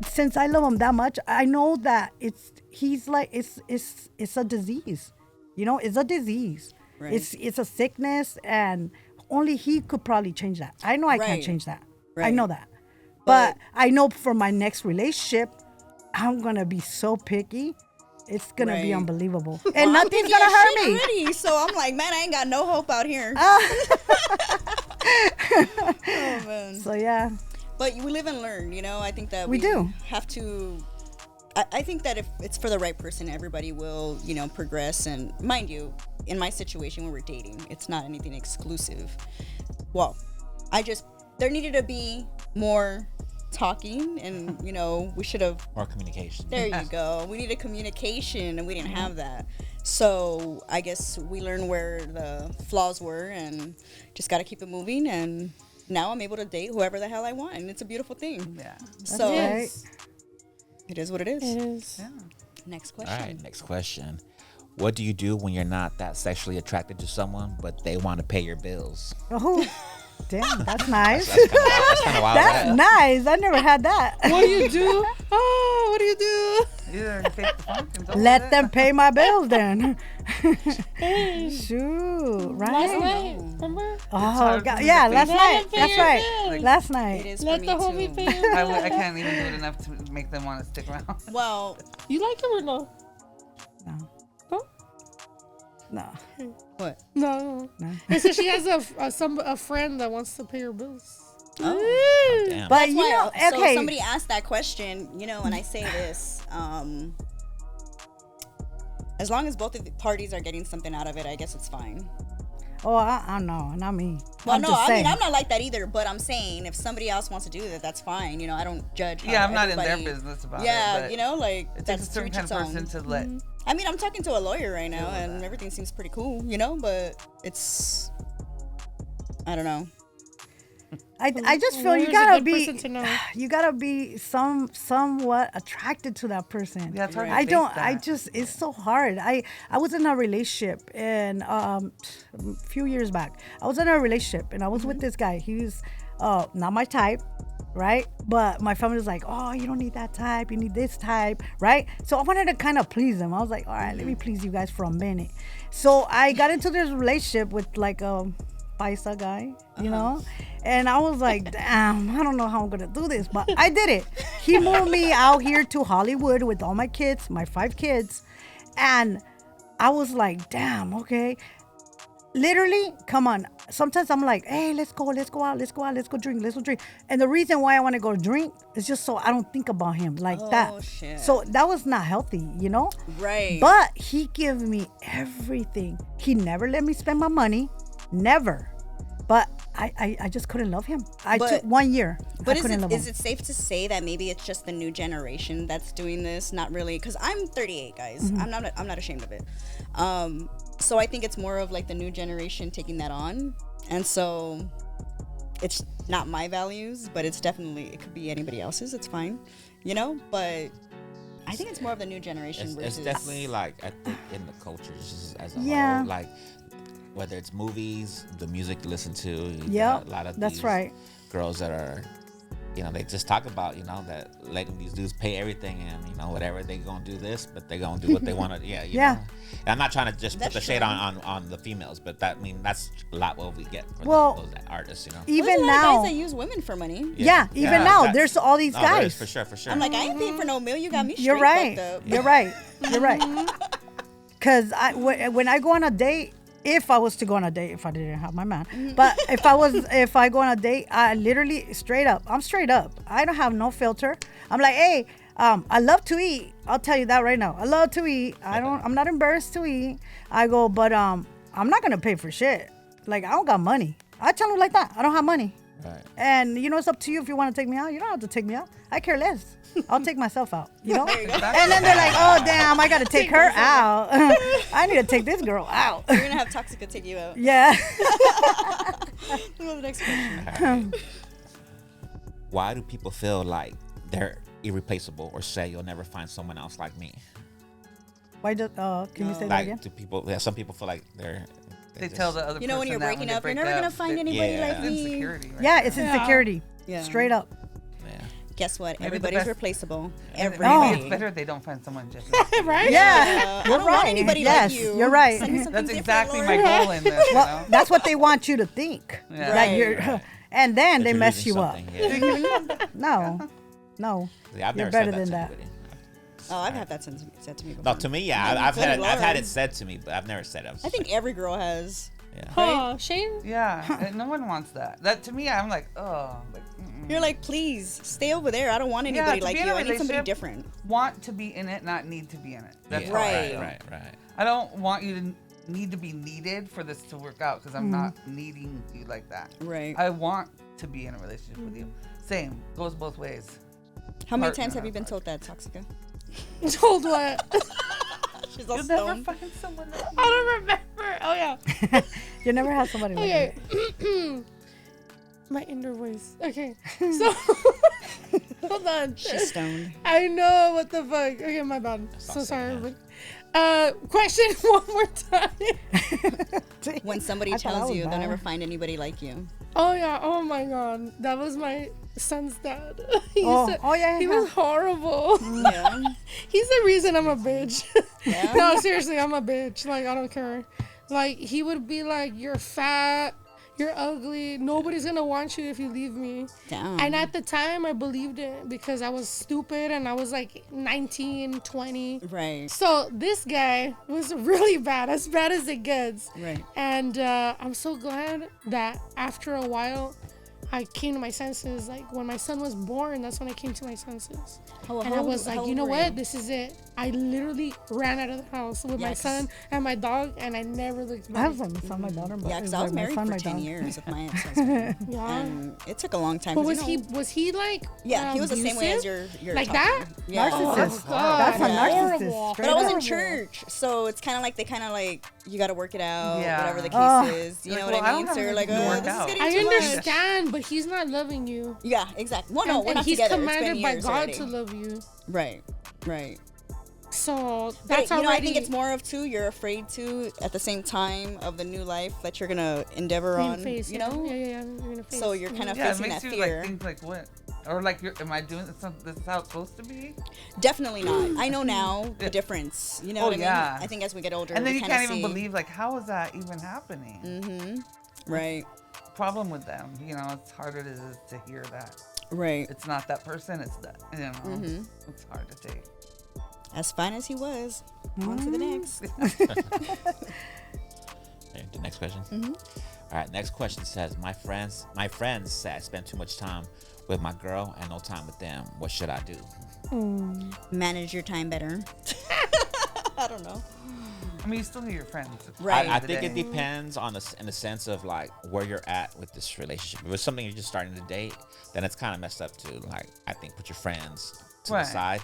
since I love him that much, I know that it's a disease. You know, it's a disease. Right. It's a sickness, and only he could probably change that. I know I can't Right. change that. I Right. know that. But- But I know for my next relationship, I'm gonna be so picky. It's gonna be Right. unbelievable, Well, and I'm nothing's picky gonna as hurt shit me. already, so I'm like, man, I ain't got no hope out here. Oh, man. So yeah, But we live and learn, you know. I think that We do. have to. I think that if it's for the right person, everybody will, you know, progress. And mind you, in my situation when we're dating, it's not anything exclusive. Well, there needed to be more talking, and you know, we should have. More communication. There you go. We needed communication, and we didn't have that. So I guess we learned where the flaws were, and just got to keep it moving. And now I'm able to date whoever the hell I want, and it's a beautiful thing. Yeah. So right. it is what it is. It is. Yeah. Next All question. right, next question. What do you do when you're not that sexually attracted to someone, but they want to pay your bills? Oh, damn, that's nice. That's kind of wild. That's nice. I never had that. What do you do? Oh, what do you do? Either fake the funk and go Let with them it. pay my bills then. Hey, Shoot, last right? night, remember? Oh, hard God. for me Yeah, to last think. night. Let them That's pay your right. bills. Last It night. is Let for the me homie too. pay your I bills. can't even do it enough to make them want to stick around. Well, You like him or no? No. No? No. what? No. No. It says she has a friend that wants to pay her bills. Oh. Damn. But That's you why. know, So okay. somebody asked that question. You know, when I say this, as long as both of the parties are getting something out of it, I guess it's fine. Oh, I know, not me. Well, I'm no, just I saying. mean, I'm not like that either, but I'm saying if somebody else wants to do that, that's fine. You know, I don't judge. how Yeah, I'm not in their everybody- business about Yeah, it. But you know, like, it takes that's a certain to each kind of its person own. to let. I mean, I'm talking to a lawyer right now, Deal with and that. everything seems pretty cool, you know, but it's, I don't know. I just feel Lawyer's you a gotta good be person to know. you gotta be somewhat attracted to that person. Yeah, it's hard to I fake don't. that. I just it's so hard. I was in a relationship and a few years back. I was in a relationship and I was with this guy. He was not my type, right? But my family was like, oh, you don't need that type. You need this type, right? So I wanted to kind of please him. I was like, all right, let me please you guys for a minute. So I got into this relationship with like a paisa guy, you know, and I was like, damn, I don't know how I'm gonna do this, but I did it. He moved me out here to Hollywood with all my kids, my 5 kids, and I was like, damn, okay. Literally, come on. Sometimes I'm like, hey, let's go out, let's go drink. And the reason why I want to go drink is just so I don't think about him like that. Oh, shit. So that was not healthy, you know? Right. But he gave me everything. He never let me spend my money. Never. But I just couldn't love him. I But- took 1 year. But I couldn't love him. is it safe to say that maybe it's just the new generation that's doing this? Not really, because I'm 38, guys. Mm-hmm. I'm not ashamed of it. So I think it's more of like the new generation taking that on, and so it's not my values, but it's definitely, it could be anybody else's. It's fine, you know. But I think it's more of the new generation It's versus. definitely like I think in the culture just as a Yeah. whole, like whether it's movies, the music you listen to. You Yep, got a lot of that's these right. Girls that are, you know, they just talk about, you know, that letting these dudes pay everything and, you know, whatever they gonna do this, but they gonna do what they want to. Yeah, you Yeah. know. And I'm not trying to just put That's the shade true. on the females, but that, I mean, that's a lot what we get for Well, those artists, you know. There's a Even lot of now, guys that use women for money. yeah, even now, that- there's all these no, there guys. is, for sure. I'm like, I ain't paying for no meal. You got me straight You're right. fucked up. You're right. You're right. Because when I go on a date, if I was to go on a date, if I didn't have my man, but if I go on a date, I literally I'm straight up. I don't have no filter. I'm like, hey, I love to eat. I'll tell you that right now. I love to eat. I'm not embarrassed to eat. I go, but I'm not gonna pay for shit. Like, I don't got money. I tell them like that. I don't have money. Right. And you know, it's up to you if you want to take me out. You don't have to take me out. I care less. I'll take myself out. You know. There you go. And then they're like, "Oh damn, I gotta take her out. I need to take this girl out." You're gonna have Toxica take you out. Yeah. Go to the next question. Why do people feel like they're irreplaceable or say you'll never find someone else like me? Why do? Can you say that Like, again? do people? Yeah, some people feel like They just- tell the other You know, when person you're that breaking up, they you're break never gonna up, find they- anybody Yeah. like It's me. insecurity. Right Yeah, there. it's insecurity. Yeah. Straight up. Yeah. Guess what? Maybe the Everybody's best- replaceable. Maybe Everybody. it's better they don't find someone just like you. Right? Yeah, I you're don't right. want anybody yes, like you. you're right. Send me something That's different, exactly Lord. my goal in this. You Well, know? that's what they want you to think. Yeah. That Right. you're, and then That they you're mess losing you up. something, Yeah. No. Yeah, I've You're never better said than that. that. To anybody. Oh, I've had that said to me before. No, to me, yeah, Yeah, I've had Lord. it said to me, but I've never said it. I think every girl has. Yeah. Huh, Shane? Yeah, and no one wants that. That to me, I'm like, oh, like, You're like, please stay over there. I don't want anybody to like be in you. a I need somebody relationship, different. want to be in it, not need to be in it. That's Yeah, how I Right. feel. Right. I don't want you to need to be needed for this to work out because I'm not needing you like that. Right. I want to be in a relationship with you. Same goes both ways. How many Partner, times have you been not told that, Toxica? Told what? She's all You'll never stoned. fucking someone else. I don't remember. Oh, yeah. You never had somebody like Okay. that. My inner voice. Okay. So, hold on. She's stoned. I know what the fuck. Okay, my bad. That's So not sorry. saying Question one more time. When somebody I thought I tells was you they'll bad. never find anybody like you. Oh yeah. Oh my God. That was my son's dad. He yeah. was horrible. Yeah. He's the reason I'm a bitch. Yeah. No, seriously, I'm a bitch. Like, I don't care. Like, he would be like, you're fat, you're ugly, nobody's gonna want you if you leave me. Damn. And at the time, I believed it because I was stupid and I was like 19, 20. Right. So this guy was really bad as it gets. Right. And I'm so glad that after a while, I came to my senses. Like, when my son was born, that's when I came to my senses. And I was like, you know what? This is it. I literally ran out of the house with my son and my dog, and I never looked I back. have my son, my daughter. Yeah, because I was my married son, for my 10 dog. years with my ex-husband. Yeah. And it took a long time. But 'cause, was he like Yeah, he was the same way as abusive? your Like talking. that? Yeah. Narcissist. God. That's a Yeah. narcissist. Horrible. straight But I was in up. church, so it's kind of like they kind of like, you got to work it out, Yeah. whatever the case Oh. is. You Like, know well, what I I mean? don't So have you're like, anything to work this is out. getting I too much. understand, but he's not loving you. Yeah, exactly. Well, no, we're and not he's together. It's been commanded by years God already. to love you. Right, right. So But, that's you know, already. I think it's more of too, you're afraid to, at the same time of the new life that you're going to endeavor on, face, you yeah. know? Yeah. You're gonna face. So you're kind of Yeah, it facing makes that you fear. like think like what, or like, am I doing this? This is how it's supposed to be? Definitely not. I know now the difference. You know Oh, what I mean? yeah. I think as we get older, And then we you kinda can't even see- believe like, how is that even happening? Mm-hmm. Right, Problem with them, you know, it's harder to hear that right. it's not that person, it's that, you know, Mm-hmm. it's hard to take. As fine as he was, on to the next. Okay, the next question. Mm-hmm. All right, next question says, my friends say I spend too much time with my girl and no time with them. What should I do? Manage your time better. I don't know. I mean, you still need your friends. Right. I think it depends on in the sense of like where you're at with this relationship. If it's something you're just starting to date, then it's kind of messed up too. Like, I think put your friends to Right. the side.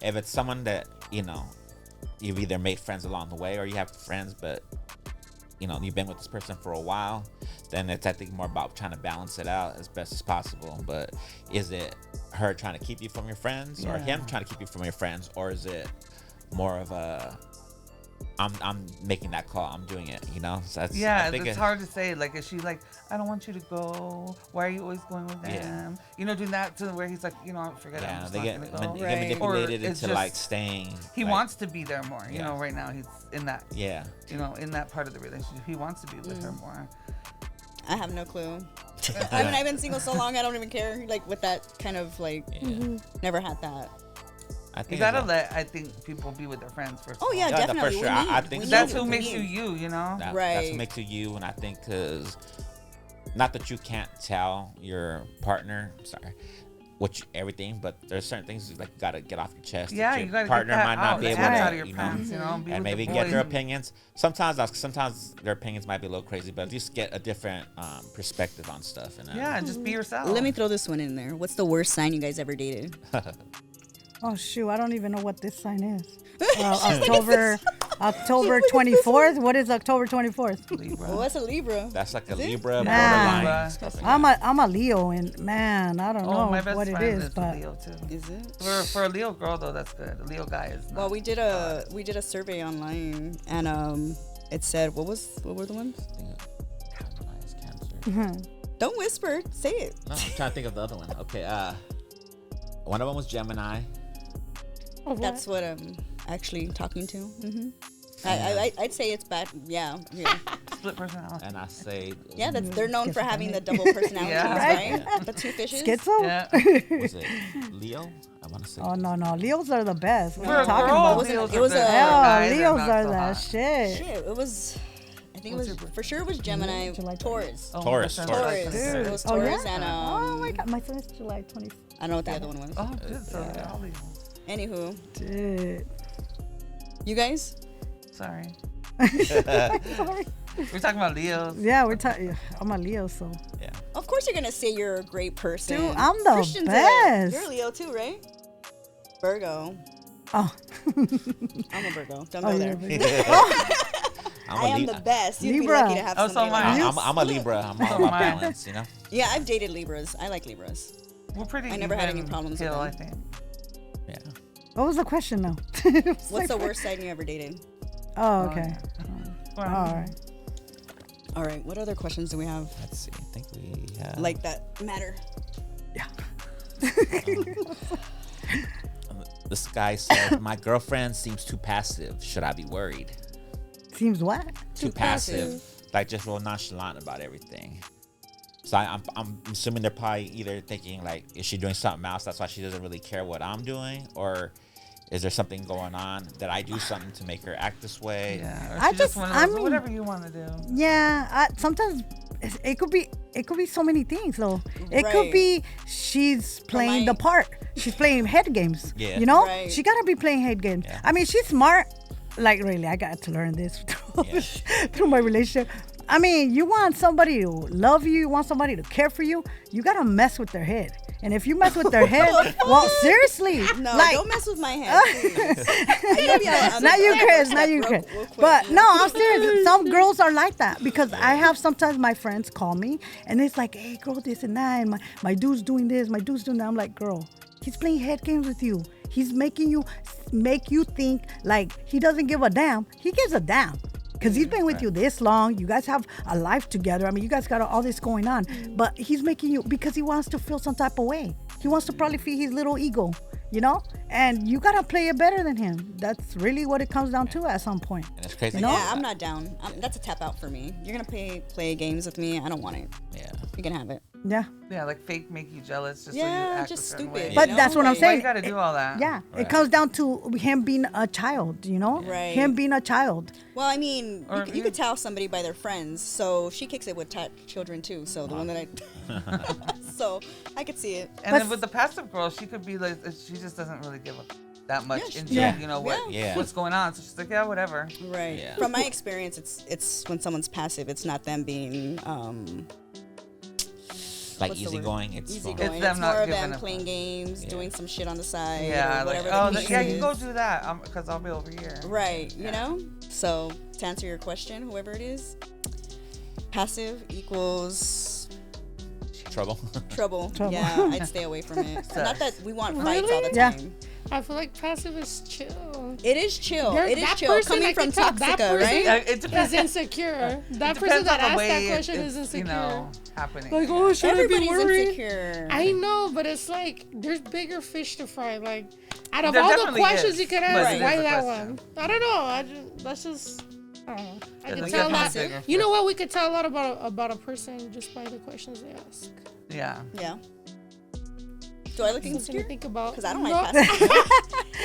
If it's someone that, you know, you've either made friends along the way or you have friends, but you know, you've been with this person for a while, then it's, I think, more about trying to balance it out as best as possible. But is it her trying to keep you from your friends or him trying to keep you from your friends? Or is it more of a, I'm making that call, I'm doing it, you know? So that's, Yeah, I think it's hard to say. Like, is she like, I don't want you to go. Why are you always going with them? Yeah. You know, doing that to where he's like, you know, forget it. I'm Yeah, just they not get, gonna go. they get Right. manipulated Or it's into like just- staying. He like, wants to be there more. You Yeah. know, right now he's in that, Yeah. you know, in that part of the relationship. He wants to be with her more. I have no clue. I mean, I've been single so long, I don't even care. Like, with that kind of, like, Yeah. never had that. I think You gotta it's a- let, I think, people be with their friends first. Oh, of yeah, all. Yeah, no, for definitely. sure. We I need- think we so. That's need- who we makes need. you know? That's Right. what makes you you, and I think because not that you can't tell your partner, everything, but there's certain things you like gotta get off your chest. Yeah, that your you gotta partner get that might not out, be able that to, out of your you know, pants, you know, be and with the maybe get their boys. opinions. Sometimes their opinions might be a little crazy, but at least get a different perspective on stuff. And Yeah, just be yourself. Let me throw this one in there. What's the worst sign you guys ever dated? Oh shoot, I don't even know what this sign is. October 24th. What is October 24th? Libra. What's a Libra? that's like a Is it? Libra, Nah. borderline stuff. Like I'm a Leo, and man, I don't Oh, know my best what it friend is, is a but Leo too. Is it? For a Leo girl though, that's good. A Leo guy is not. Well, we did a survey online, and it said what were the ones? Capitalized Cancer. Don't whisper. Say it. No, I'm trying to think of the other one. Okay, one of them was Gemini. That's what I'm actually talking to. Mm-hmm. I'd say it's bad. Yeah. split personality. And I say, Yeah, they're known for having the double personalities, Yeah. right? The two fishes. schizo. Yeah. was it Leo? I want to say. Oh no, Leos are the best. What For are a you talking girl, about? wasn't- Leos it are was good. a- For Oh, guys, they're Leos not are so the hot. shit. Shit, it was. I think What's it was your- for sure. It was Gemini, July Taurus. Oh, Taurus, my Taurus. friend's Taurus. like- It was Oh, Taurus yeah? and Oh my god, my son is July 20th. I don't know what the other one was. Oh, good. So they're all Leos. Anywho, Dude. you guys. Sorry. Sorry. We're talking about Leos. Yeah, I'm a Leo, so. Yeah. Of course, you're gonna say you're a great person. Dude, I'm the Christian's best. You're a Leo too, right? Virgo. Oh. I'm a Virgo. Don't go there. I'm I am Libra. the best. You'd Libra. be lucky to have Oh, so somebody am I. like that. I'm a Libra. I'm all Oh, about my. balance, you know? Yeah, I've dated Libras. I like Libras. We're pretty. I never had any even problems with kill, them. I think. Yeah. What was the question now? What's the worst sign you ever dated? Oh, okay. Or, All right. All right. What other questions do we have Let's see. I think we have. like that matter? This guy says, my girlfriend seems too passive. Should I be worried? Seems what? Too passive. Like just real nonchalant about everything. So I'm assuming they're probably either thinking like, is she doing something else? That's why she doesn't really care what I'm doing, or is there something going on that I do something to make her act this way? yeah, or I she just just- one of I those, mean- whatever you want to do. Yeah, sometimes it could be so many things though. It could Right. be she's playing the my- part. She's playing head games. Yeah. You know, Right. she gotta be playing head games. Yeah. I mean, she's smart. Like really, I got to learn this Yeah. through my relationship. I mean, you want somebody to love you, you want somebody to care for you, you gotta mess with their head. And if you mess with their head, well, seriously, No, like, don't mess with my head, please. not you, Chris. Not you, Chris. But no, I'm serious. Some girls are like that because I have sometimes my friends call me and it's like, hey, girl, this and that, and my dude's doing this, my dude's doing that. I'm like, girl, he's playing head games with you. He's making you make you think like he doesn't give a damn. He gives a damn. Because he's been with you this long. You guys have a life together. I mean, you guys got all this going on. But he's making you, because he wants to feel some type of way. He wants to probably feed his little ego, you know? And you got to play it better than him. That's really what it comes down to at some point. And it's crazy. You know? Yeah, I'm not down. That's a tap out for me. You're gonna play games with me. I don't want it. Yeah. You can have it. Yeah. Yeah, like fake make you jealous just so you Yeah, act just a certain stupid. way. But you that's know? what I'm Like, Why saying. you gotta do all that? Yeah. Right. It comes down to him being a child, you know? Right. Him being a child. Well, I mean, Or- you could tell somebody by their friends. So she kicks it with children too. So the one that so I could see it. And But- then with the passive girl, she could be like, she just doesn't really give that much into Yeah. you know what Yeah. what's going on. So she's like, yeah, whatever. Right. Yeah. From my experience, it's when someone's passive, it's not them being Like what's the word? easygoing. It's fun. easygoing. It's them It's not more of giving them a playing fuck. games, Yeah. doing some shit on the side. Yeah, or like whatever oh the case yeah, you go is. do that because I'll be over here. Right. Yeah. You know. So to answer your question, whoever it is, passive equals Trouble. trouble. Trouble. Yeah, I'd stay away from it. Not that we want fights all the Yeah. time. I feel like passive is chill. It is chill. There- It is that chill. person, Coming I from can tell that Toxica, person- right? Yeah, it depends. Is insecure. That It person depends that on the asked way that question it's, is insecure. you know, happening. Like, oh, should I be Everybody's worried? insecure. I know, but it's like there's bigger fish to fry. Like, out of There all the definitely questions is, you could but ask, it is why a that question. one? I don't know. That's just. I don't know. I Yeah, can there's tell a lot. definitely bigger You know fish. what? We could tell a lot about a person just by the questions they ask. Yeah. Yeah. Do I look Something to insecure? think about. Because I don't No. like passive.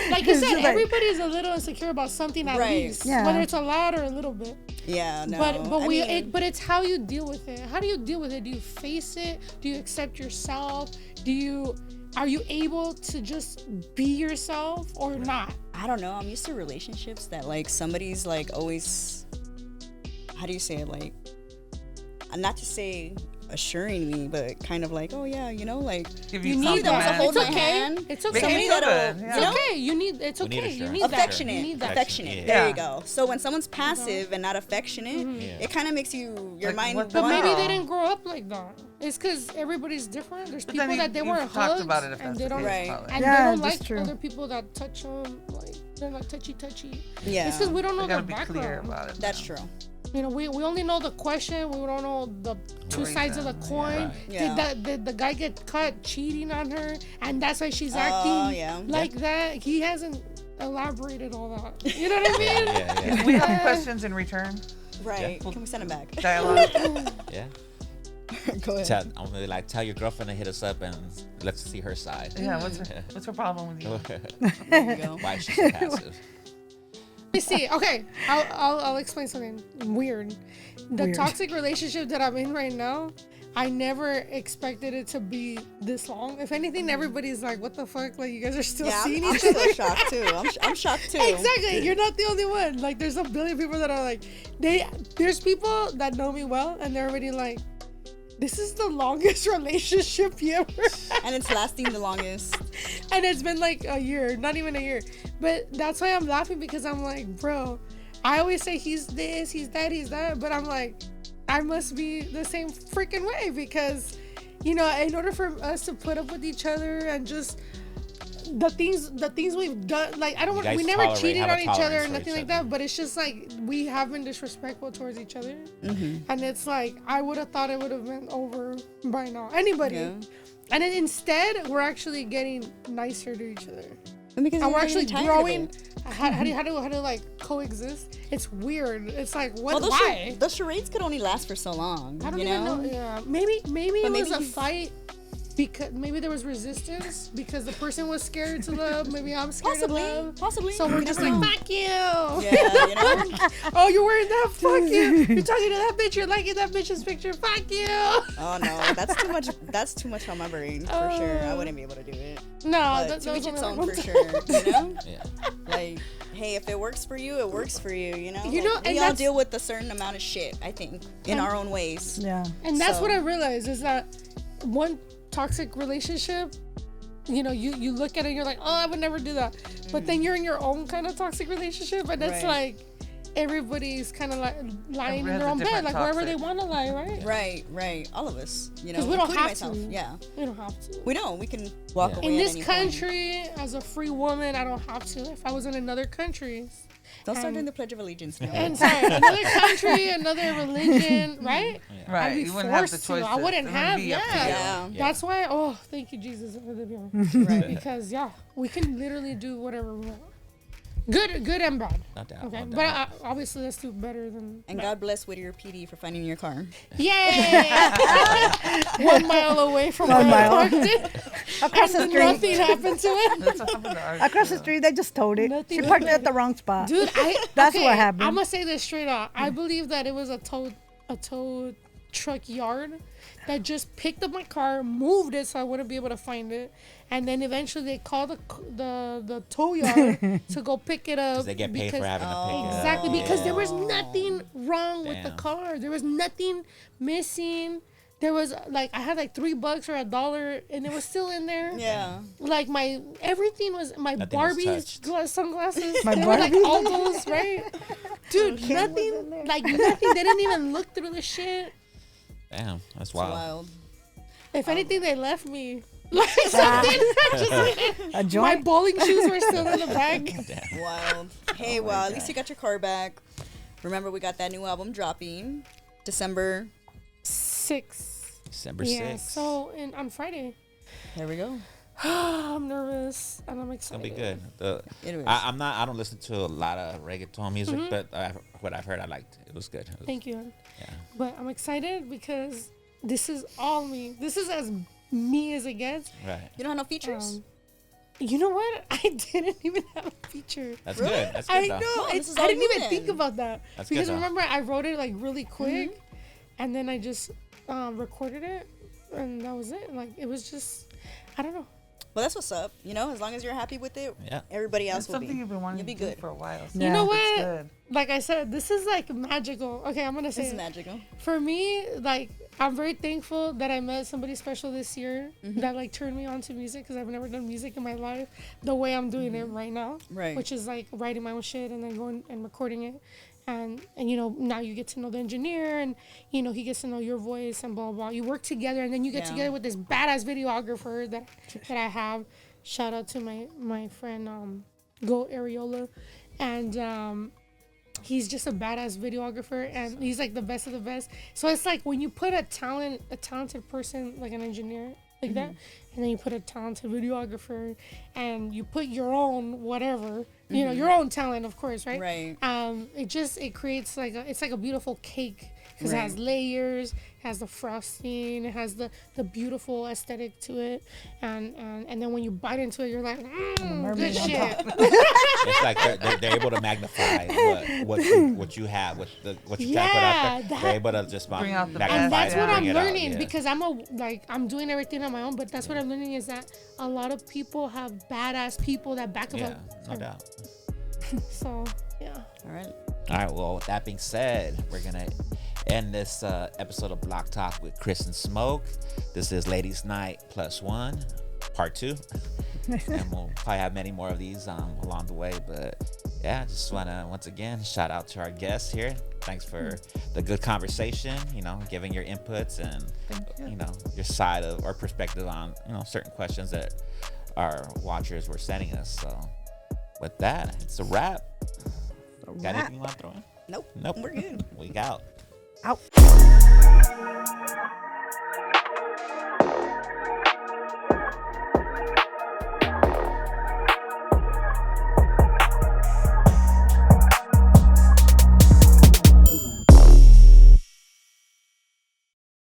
Like you said, She's like- everybody's a little insecure about something at Right. least, Yeah. whether it's a lot or a little bit. Yeah, no. But I mean, but it's how you deal with it. How do you deal with it? Do you face it? Do you accept yourself? Are you able to just be yourself or not? I don't know. I'm used to relationships that like somebody's like always. How do you say it? Like, not to say assuring me, but kind of like, oh yeah, you know, like Give You you need that was a that. hold It's my okay. hand. It's Make okay. me Somebody feel that'll, good, you yeah. know, It's okay. You need. It's We need okay. You assurance. need that. affectionate. You need that. Affectionate. Yeah. There Yeah. you go. So when someone's passive and not affectionate, it kind of makes your Like, mind. what the But Wow. maybe they didn't grow up like that. It's because everybody's different. There's But people then that they you've weren't talked hugged about it if and that's they the don't case, Right. probably. and Yeah, they don't that's like true. other people that touch them. Like they're not touchy. Yeah. It's because we don't know We their gotta be clear background. about it. That's now. true. You know, we only know the question. We don't know the two sides of the reason, coin. yeah. Yeah. Did the guy get caught cheating on her, and that's why she's acting yeah. like that? He hasn't elaborated all that. You know what I mean? Yeah, yeah, We have questions in return. Right. Can we send him back? Dialogue. yeah. Go ahead. I'm gonna like tell your girlfriend to hit us up and let's see her side. Yeah. What's her problem with you? There you go. Why she's so passive. Let me see. Okay, I'll explain something weird. The Weird. toxic relationship that I'm in right now, I never expected it to be this long. If anything, everybody's like, "What the fuck? Like you guys are still Yeah, seeing I'm each other?" still shocked too. I'm shocked too. Exactly. You're not the only one. Like there's a billion people that are like, there's people that know me well, and they're already like, this is the longest relationship you ever had. And it's lasting the longest. And it's been like a year, not even a year. But that's why I'm laughing, because I'm like, bro, I always say he's this, he's that, but I'm like, I must be the same freaking way, because, you know, in order for us to put up with each other and just the things we've done, like I don't You want, we guys never tolerate- cheated have a on each other or tolerance for nothing each like other. that, but it's just like we have been disrespectful towards each other, Mm-hmm. and it's like I would have thought it would have been over by now. Anybody, Yeah. and then instead we're actually getting nicer to each other, And because and we're you're actually getting tired of growing. it. How do like coexist? It's weird. It's like what? Well, Why? those charades could only last for so long. I don't you even know. Yeah, maybe But it maybe was a he's- fight because maybe there was resistance because the person was scared to love. Maybe I'm scared Possibly. to love. Possibly. So we're You just never like, know. fuck you. Yeah, you know? Oh, you're wearing that? Fuck you. You're talking to that bitch. You're liking that bitch's picture. Fuck you. Oh no, that's too much. That's too much on my brain for sure. I wouldn't be able to do it. No, But that to was each its only own like for one sure. You know, Yeah. like, hey, if it works for you, it works for you. You know, You know, Like, and we all that's- deal with a certain amount of shit. I think in our own ways. Yeah. And that's So- what I realized is that one toxic relationship, you know, you look at it and you're like, oh, I would never do that. But then you're in your own kind of toxic relationship, and it's Right. like everybody's kind of like lying in Everybody has their a own bed, different like wherever toxic. they want to lie, right? Right, right. All of us. You know, 'Cause we don't including have myself. to. Yeah, We don't have to. we know we can walk Yeah. away In at this any point. country, as a free woman, I don't have to. If I was in another country, Don't start doing the Pledge of Allegiance now. and sorry, another country, another religion, right? Right. I'd be You wouldn't have the forced to. choice. I wouldn't It would have. be up to Yeah. you. Yeah. That's why. Oh, thank you, Jesus, for the deal. Right. Because yeah, we can literally do whatever we want. Good and bad. No doubt. Okay, no but doubt. obviously let's do better than. And God bless Whittier PD for finding your car. Yay! 1 mile away from where 1 I mile. parked it. Across the And street. nothing happened to it. That's what happened to ours, Across the too. street, they just towed it. Nothing She parked it happened. at the wrong spot. Dude, That's what happened. I'm gonna say this straight out. I believe that it was a tow truck yard that just picked up my car, moved it so I wouldn't be able to find it, and then eventually they called the tow yard to go pick it up. 'Cause they get paid for having to pick it up. Exactly, because there was Yeah. nothing wrong with the Damn. car. There was nothing missing. There was like I had like $3 or $1, and it was still in there. Yeah. Like my everything was my Nothing was Barbie's touched. sunglasses. My They were like Barbie? all those, right? Dude, nothing. Like nothing. They didn't even look through the shit. Damn, that's It's wild. wild. If anything, they left me. Like something. A My joint. bowling shoes were still in the bag. Wild. Hey, Oh my well, at God. least you got your car back. Remember, we got that new album dropping December. 6. December Yeah. 6th. So on Friday. There we go. I'm nervous and I'm It's gonna excited. be good. It is. I'm not. I don't listen to a lot of reggaeton music, Mm-hmm. but what I've heard, I liked. It was good. It was- Thank you. Yeah. But I'm excited because this is all me. This is as me as it gets. Right. You don't have no features? You know what? I didn't even have a feature. That's Really? good. That's good I though. know. Wow, this is I all didn't you even then. think about that. That's good Because though. remember, I wrote it like really quick, and then I just recorded it, and that was it. Like it was just, I don't know. Well, that's what's up. You know, as long as you're happy with it, Yeah. everybody else It's will be. something you've been wanting You'll be to do good. for a while. So Yeah. You know it's what? good. Like I said, this is like magical. Okay, I'm gonna say This is it. magical. For me, like I'm very thankful that I met somebody special this year that like turned me on to music because I've never done music in my life the way I'm doing it right now. Right. Which is like writing my own shit and then going and recording it. And you know, now you get to know the engineer and you know, he gets to know your voice and blah blah. You work together and then you get Yeah. together with this badass videographer that I have. Shout out to my friend Go Areola. And he's just a badass videographer and he's like the best of the best. So it's like when you put a talented person like an engineer like that, and then you put a talented videographer and you put your own whatever, you know, your own talent, of course, right? Right. It creates like it's like a beautiful cake because it Right. has layers, it has the frosting, it has the beautiful aesthetic to it, and then when you bite into it, you're like, good mermaid on shit. It's like they're able to magnify what you have, what you try to put out there. They're able to just Bring out the magnify And best. that's it what and I'm bring it out, learning yeah. because I'm doing everything on my own, but that's what I'm learning is that a lot of people have badass people that back them Yeah, up. no doubt. So yeah. All right. All right. Well, with that being said, we're gonna end this episode of Blocc Talk with Chris and Smoke. This is Ladies Night +1, part 2, and we'll probably have many more of these along the way. But yeah, just wanna once again shout out to our guests here. Thanks for the good conversation. You know, giving your inputs and Thank you. you know your side of or perspective on certain questions that our watchers were sending us. So with that, it's a wrap. Got anything you want to throw in? Nope. We're good. We out. Out.